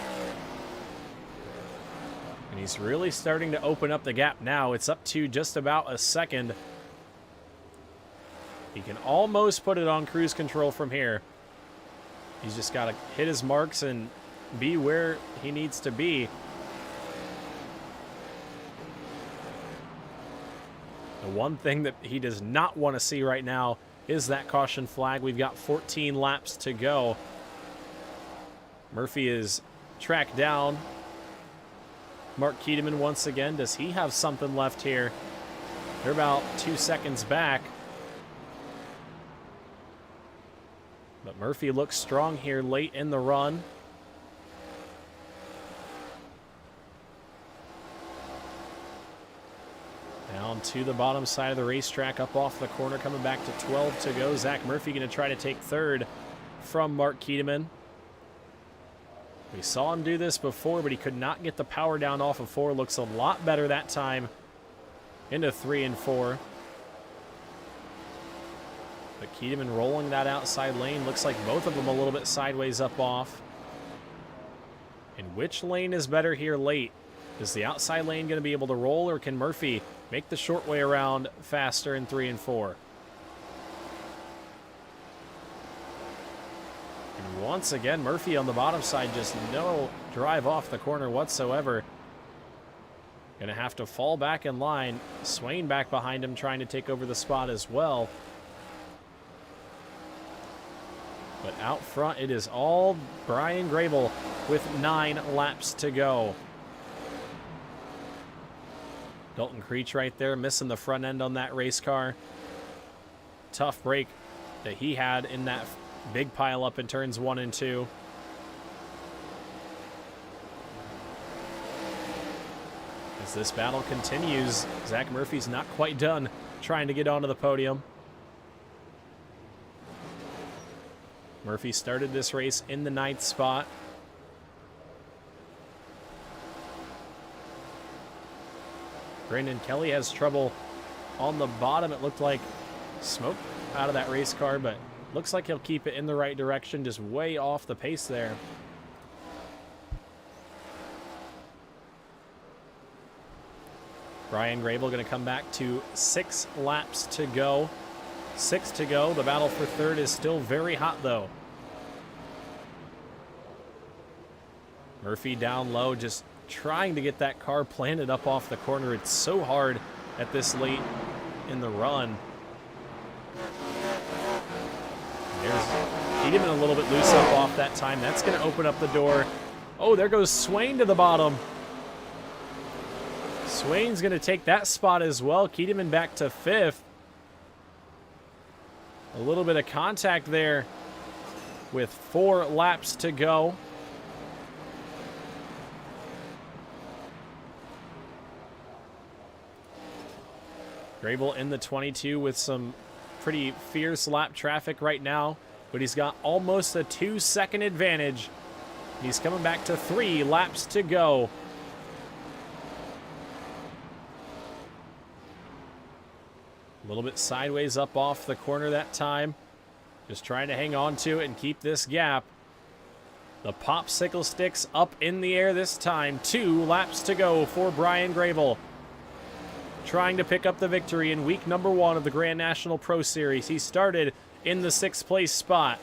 And he's really starting to open up the gap now. It's up to just about a second. He can almost put it on cruise control from here. He's just got to hit his marks and be where he needs to be. The one thing that he does not want to see right now is that caution flag. We've got 14 laps to go. Murphy is tracked down. Mark Keteman once again. Does he have something left here? They're about 2 seconds back. But Murphy looks strong here late in the run. Down to the bottom side of the racetrack, up off the corner, coming back to 12 to go. Zach Murphy going to try to take 3rd from Mark Keteman. We saw him do this before, but he could not get the power down off of 4. Looks a lot better that time into 3 and 4. But Keteman rolling that outside lane. Looks like both of them a little bit sideways up off. And which lane is better here late? Is the outside lane going to be able to roll, or can Murphy make the short way around faster in 3 and 4? And once again, Murphy on the bottom side, just no drive off the corner whatsoever. Going to have to fall back in line. Swain back behind him trying to take over the spot as well. But out front, it is all Brian Grable with 9 laps to go. Dalton Creech right there, missing the front end on that race car. Tough break that he had in that big pile up in turns 1 and 2. As this battle continues, Zach Murphy's not quite done trying to get onto the podium. Murphy started this race in the 9th spot. Brandon Kelly has trouble on the bottom. It looked like smoke out of that race car, but looks like he'll keep it in the right direction, just way off the pace there. Brian Grable going to come back to 6 laps to go. 6 to go. The battle for 3rd is still very hot, though. Murphy down low, just trying to get that car planted up off the corner. It's so hard at this late in the run. He been a little bit loose up off that time. That's going to open up the door. Oh, there goes Swain to the bottom. Swain's going to take that spot as well. Keedeman back to 5th. A little bit of contact there with 4 laps to go. Grable in the 22 with some pretty fierce lap traffic right now, but he's got almost a 2-second advantage. He's coming back to 3 laps to go. A little bit sideways up off the corner that time. Just trying to hang on to it and keep this gap. The popsicle sticks up in the air this time. 2 laps to go for Brian Grable. Trying to pick up the victory in week number 1 of the Grand National Pro Series. He started in the 6th place spot.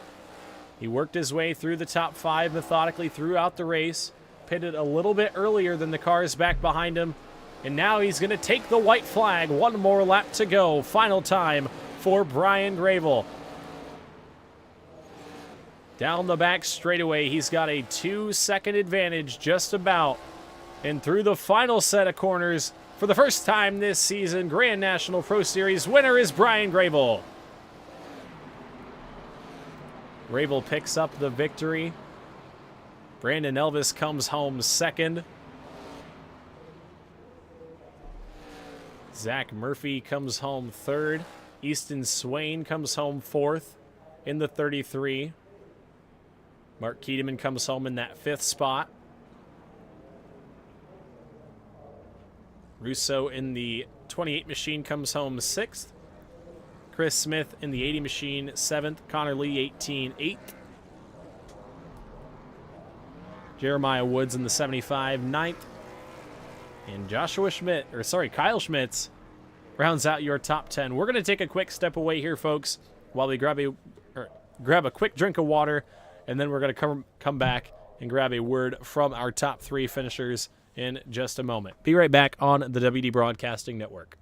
He worked his way through the top 5 methodically throughout the race. Pitted a little bit earlier than the cars back behind him. And now he's going to take the white flag. 1 more lap to go. Final time for Brian Grable. Down the back straightaway, he's got a 2-second advantage just about. And through the final set of corners, for the first time this season, Grand National Pro Series winner is Brian Grable. Grable picks up the victory. Brandon Elvis comes home 2nd. Zach Murphy comes home 3rd. Easton Swain comes home 4th in the 33. Mark Keedeman comes home in that 5th spot. Russo in the 28 machine comes home 6th. Chris Smith in the 80 machine 7th. Connor Lee 18 8th. Jeremiah Woods in the 75 9th. And Kyle Schmitz rounds out your top 10. We're going to take a quick step away here, folks, while we grab a quick drink of water, and then we're going to come back and grab a word from our top 3 finishers in just a moment. Be right back on the WD Broadcasting Network.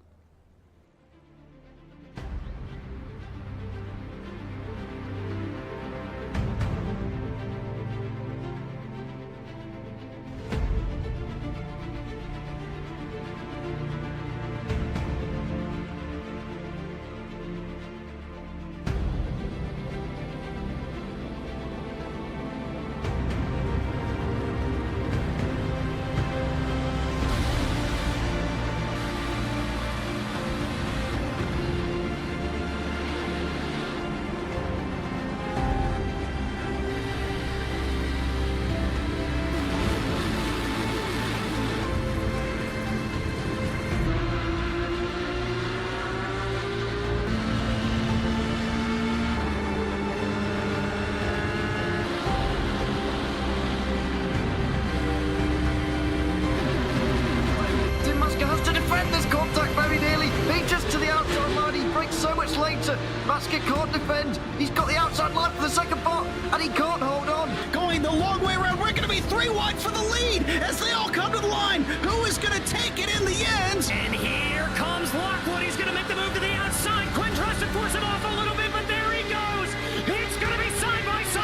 Masker can't defend. He's got the outside line for the second part, and he can't hold on. Going the long way around. We're going to be 3 wide for the lead as they all come to the line. Who is going to take it in the end? And here comes Lockwood. He's going to make the move to the outside. Quinn tries to force him off a little bit, but there he goes. It's going to be side by side.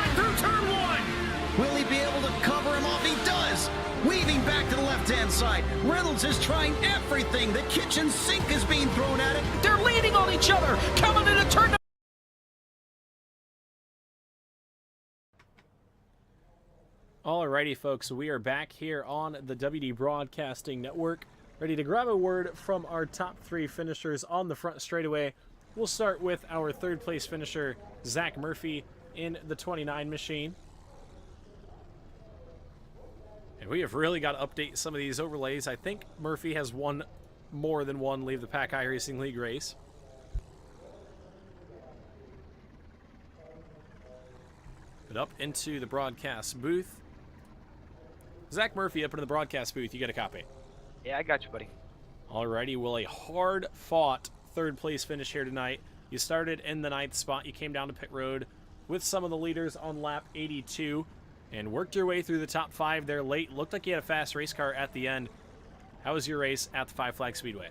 Reynolds is trying everything. The kitchen sink is being thrown at it. They're leaning on each other. Coming in a turn. Alrighty, folks, we are back here on the WD Broadcasting Network, ready to grab a word from our top 3 finishers on the front straightaway. We'll start with our third place finisher, Zach Murphy, in the 29 machine. And we have really got to update some of these overlays. I think Murphy has won more than one Leave the Pack iRacing League race. But up into the broadcast booth. Zach Murphy up into the broadcast booth. You get a copy. Yeah, I got you, buddy. Alrighty, well, a hard-fought third-place finish here tonight. You started in the 9th spot. You came down to pit road with some of the leaders on lap 82 and worked your way through the top 5 there late. Looked like you had a fast race car at the end. How was your race at the Five Flag Speedway?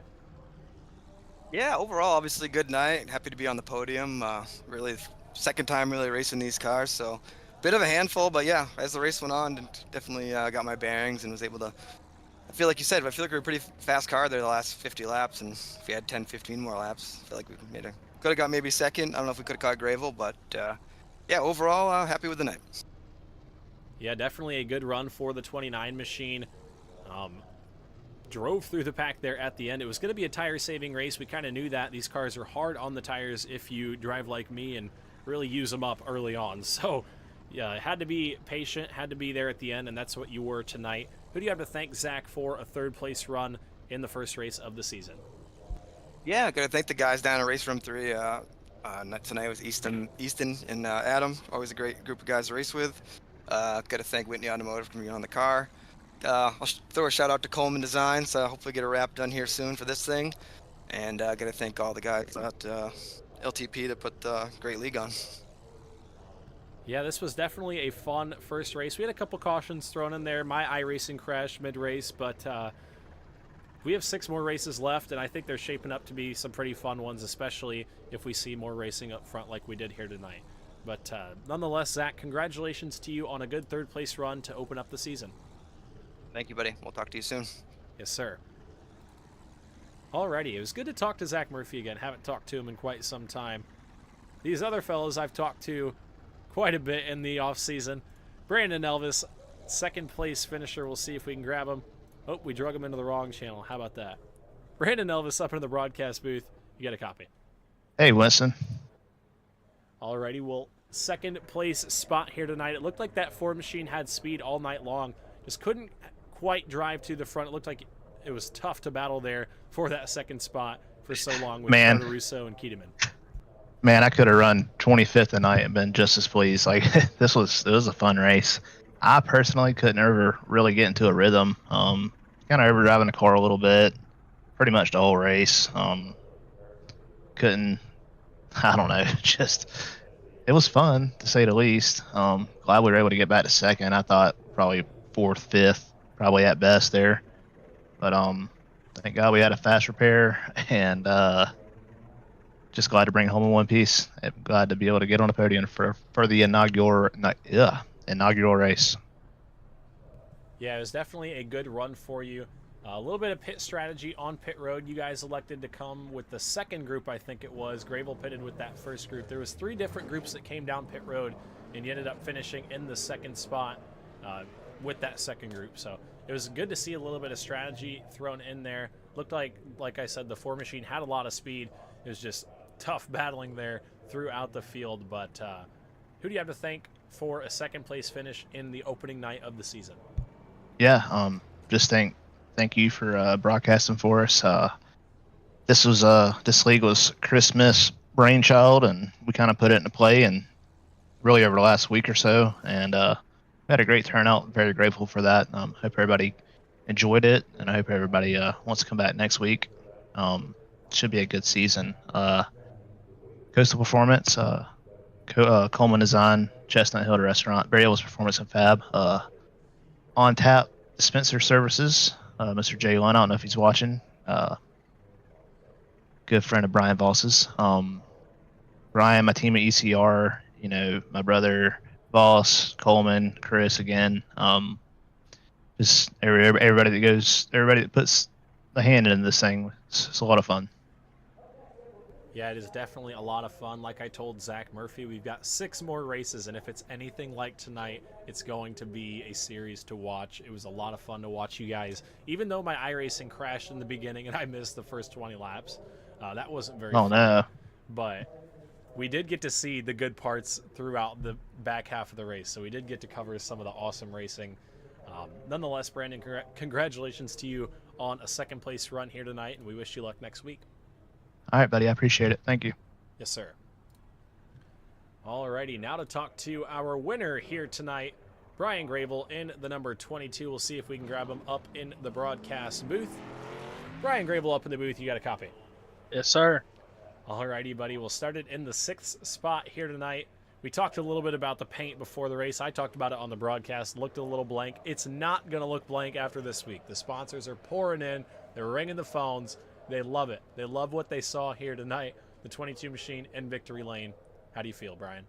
Yeah, overall, obviously good night. Happy to be on the podium. Really, second time really racing these cars, so bit of a handful, but yeah, as the race went on, definitely got my bearings and was able to. I feel like you said, I feel like we were a pretty fast car there the last 50 laps, and if we had 10, 15 more laps, I feel like we could have got maybe second. I don't know if we could have caught Gravel, but yeah, overall, happy with the night. Yeah, definitely a good run for the 29 machine. Drove through the pack there at the end. It was going to be a tire-saving race. We kind of knew that. These cars are hard on the tires if you drive like me and really use them up early on. So, yeah, had to be patient, had to be there at the end, and that's what you were tonight. Who do you have to thank, Zach, for a third-place run in the first race of the season? Yeah, got to thank the guys down at Race Room 3. Tonight was Easton and Adam. Always a great group of guys to race with. Got to thank Whitney Automotive for being on the car. I'll throw a shout out to Coleman Designs. Hopefully get a wrap done here soon for this thing. And got to thank all the guys at LTP to put the great league on. Yeah, this was definitely a fun first race. We had a couple cautions thrown in there. My iRacing crashed mid-race, but we have 6 more races left, and I think they're shaping up to be some pretty fun ones, especially if we see more racing up front like we did here tonight. But nonetheless, Zach, congratulations to you on a good third-place run to open up the season. Thank you, buddy. We'll talk to you soon. Yes, sir. Alrighty, it was good to talk to Zach Murphy again. Haven't talked to him in quite some time. These other fellows I've talked to quite a bit in the off-season. Brandon Elvis, second-place finisher. We'll see if we can grab him. Oh, we drug him into the wrong channel. How about that? Brandon Elvis up in the broadcast booth. You get a copy. Hey, Winston. Alrighty, well, second-place spot here tonight. It looked like that Ford machine had speed all night long. Just couldn't quite drive to the front. It looked like it was tough to battle there for that second spot for so long with Carter Russo and Keteman. Man, I could have run 25th tonight and been just as pleased. Like it was a fun race. I personally couldn't ever really get into a rhythm. Kind of overdriving the car a little bit, pretty much the whole race. Couldn't. I don't know. Just it was fun to say the least. Glad we were able to get back to second. I thought probably 4th, 5th, probably at best there. But thank God we had a fast repair, and just glad to bring home in one piece. Glad to be able to get on the podium for the inaugural race. Yeah, it was definitely a good run for you. A little bit of pit strategy on pit road. You guys elected to come with the second group, I think it was. Gravel pitted with that first group. There was 3 different groups that came down pit road, and you ended up finishing in the second spot with that second group. So it was good to see a little bit of strategy thrown in there. Looked like I said, the Ford machine had a lot of speed. It was just tough battling there throughout the field. But who do you have to thank for a second place finish in the opening night of the season? Yeah, just thank you for broadcasting for us. This league was Chris Smith's brainchild, and we kind of put it into play, and really over the last week or so, and we had a great turnout. Very grateful for that. Hope everybody enjoyed it, and I hope everybody wants to come back next week. Should be a good season. Coastal Performance, Coleman Design, Chestnut Hill Restaurant, Barry Ellis Performance and Fab, On Tap Dispenser Services, Mr. Jay Lund, I don't know if he's watching. Good friend of Brian Voss's. Brian, my team at ECR, my brother, Voss, Coleman, Chris again. Just everybody that puts the hand in this thing. It's a lot of fun. Yeah, it is definitely a lot of fun. Like I told Zach Murphy, we've got 6 more races, and if it's anything like tonight, it's going to be a series to watch. It was a lot of fun to watch you guys. Even though my iRacing crashed in the beginning and I missed the first 20 laps, that wasn't very Oh fun. no. But we did get to see the good parts throughout the back half of the race, so we did get to cover some of the awesome racing. Nonetheless, Brandon, congratulations to you on a second place run here tonight, and we wish you luck next week. All right, buddy. I appreciate it. Thank you. Yes, sir. Alrighty, now to talk to our winner here tonight, Brian Gravel in the number 22. We'll see if we can grab him up in the broadcast booth. Brian Gravel up in the booth. You got a copy? Yes, sir. Alrighty, buddy. We'll start it in the 6th spot here tonight. We talked a little bit about the paint before the race. I talked about it on the broadcast. Looked a little blank. It's not going to look blank after this week. The sponsors are pouring in. They're ringing the phones. They love it. They love what they saw here tonight. The 22 machine in Victory Lane. How do you feel, Brian?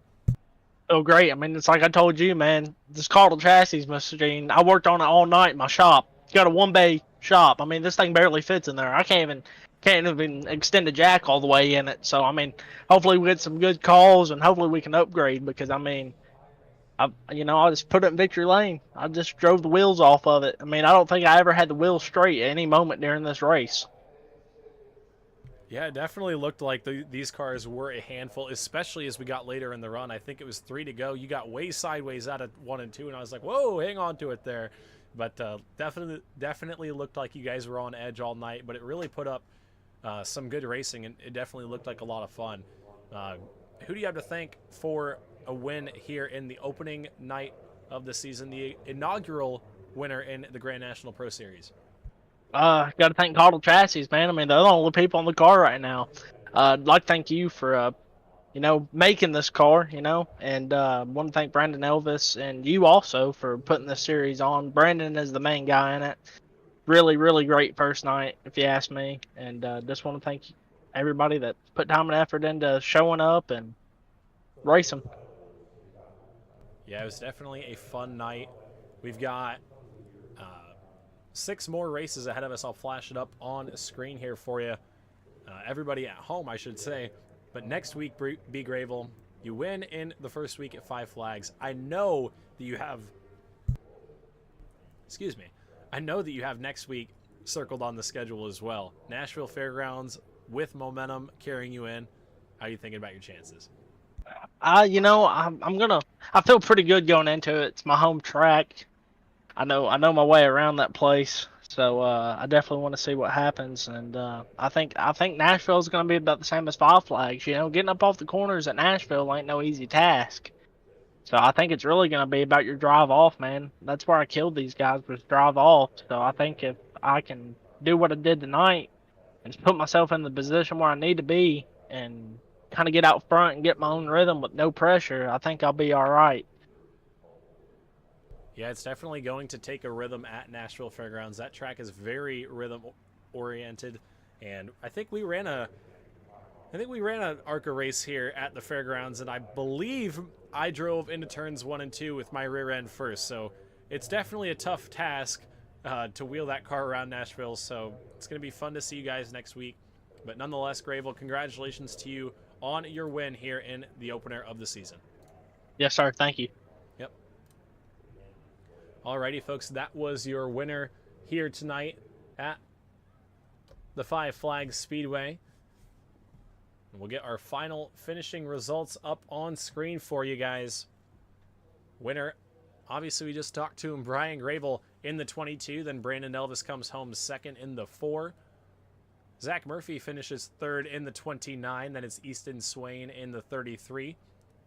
Oh, great. I mean, it's like I told you, man. This Cardinal chassis machine, I worked on it all night in my shop. It's got a 1-bay shop. I mean, this thing barely fits in there. I can't even extend the jack all the way in it. So, I mean, hopefully we get some good calls and hopefully we can upgrade because, I mean, I just put it in Victory Lane. I just drove the wheels off of it. I mean, I don't think I ever had the wheels straight at any moment during this race. Yeah, it definitely looked like these cars were a handful, especially as we got later in the run. I think it was 3 to go. You got way sideways out of 1 and 2, and I was like, whoa, hang on to it there. But definitely looked like you guys were on edge all night, but it really put up some good racing, and it definitely looked like a lot of fun. Who do you have to thank for a win here in the opening night of the season, the inaugural winner in the Grand National Pro Series? Got to thank Cardinal Chassis, man. I mean, they're the only people on the car right now. I'd like to thank you for, making this car, and want to thank Brandon Elvis and you also for putting this series on. Brandon is the main guy in it. Really, really great first night, if you ask me. And just want to thank everybody that put time and effort into showing up and racing. Yeah, it was definitely a fun night. We've got 6 more races ahead of us. I'll flash it up on screen here for you. Everybody at home, I should say. But next week, B. Gravel, you win in the first week at 5 Flags. I know that you have... Excuse me. I know that you have next week circled on the schedule as well. Nashville Fairgrounds with momentum carrying you in. How are you thinking about your chances? I feel pretty good going into it. It's my home track. I know my way around that place, so I definitely want to see what happens. And I think Nashville is going to be about the same as 5 Flags. Getting up off the corners at Nashville ain't no easy task. So I think it's really going to be about your drive off, man. That's where I killed these guys, was drive off. So I think if I can do what I did tonight and put myself in the position where I need to be and kind of get out front and get my own rhythm with no pressure, I think I'll be all right. Yeah, it's definitely going to take a rhythm at Nashville Fairgrounds. That track is very rhythm oriented, and I think we ran an ARCA race here at the fairgrounds, and I believe I drove into turns 1 and 2 with my rear end first. So it's definitely a tough task to wheel that car around Nashville. So it's going to be fun to see you guys next week. But nonetheless, Gravel, congratulations to you on your win here in the opener of the season. Yes, sir. Thank you. Yep. Alrighty, folks, that was your winner here tonight at the 5 Flags Speedway. And we'll get our final finishing results up on screen for you guys. Winner, obviously we just talked to him, Brian Gravel in the 22. Then Brandon Elvis comes home second in the 4. Zach Murphy finishes third in the 29. Then it's Easton Swain in the 33.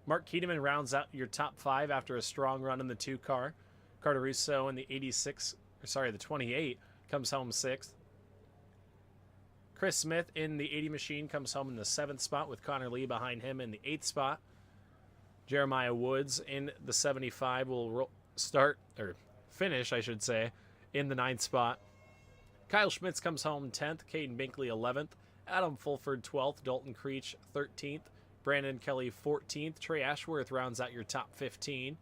Mark Keedeman rounds out your top 5 after a strong run in the 2 car. Carter Russo in the 28 comes home 6th. Chris Smith in the 80 machine comes home in the 7th spot with Connor Lee behind him in the 8th spot. Jeremiah Woods in the 75 will finish, I should say, in the 9th spot. Kyle Schmitz comes home 10th, Caden Binkley 11th, Adam Fulford 12th, Dalton Creech 13th, Brandon Kelly 14th, Trey Ashworth rounds out your top 15.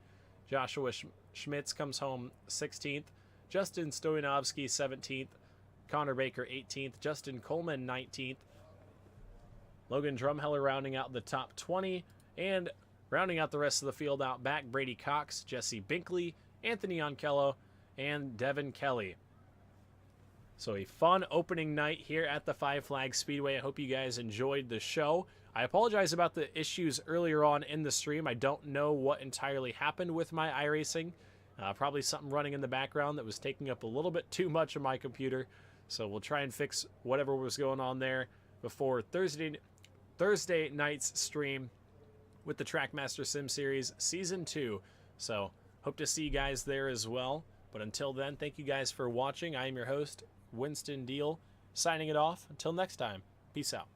Joshua Schmitz comes home 16th, Justin Stoyanovsky 17th, Connor Baker 18th, Justin Coleman 19th, Logan Drumheller rounding out the top 20, and rounding out the rest of the field out back, Brady Cox, Jesse Binkley, Anthony Onkello, and Devin Kelly. So a fun opening night here at the Five Flags Speedway. I hope you guys enjoyed the show. I apologize about the issues earlier on in the stream. I don't know what entirely happened with my iRacing. Probably something running in the background that was taking up a little bit too much of my computer. So we'll try and fix whatever was going on there before Thursday night's stream with the Trackmaster Sim Series Season 2. So, hope to see you guys there as well. But until then, thank you guys for watching. I am your host, Winston Deal, signing it off. Until next time, peace out.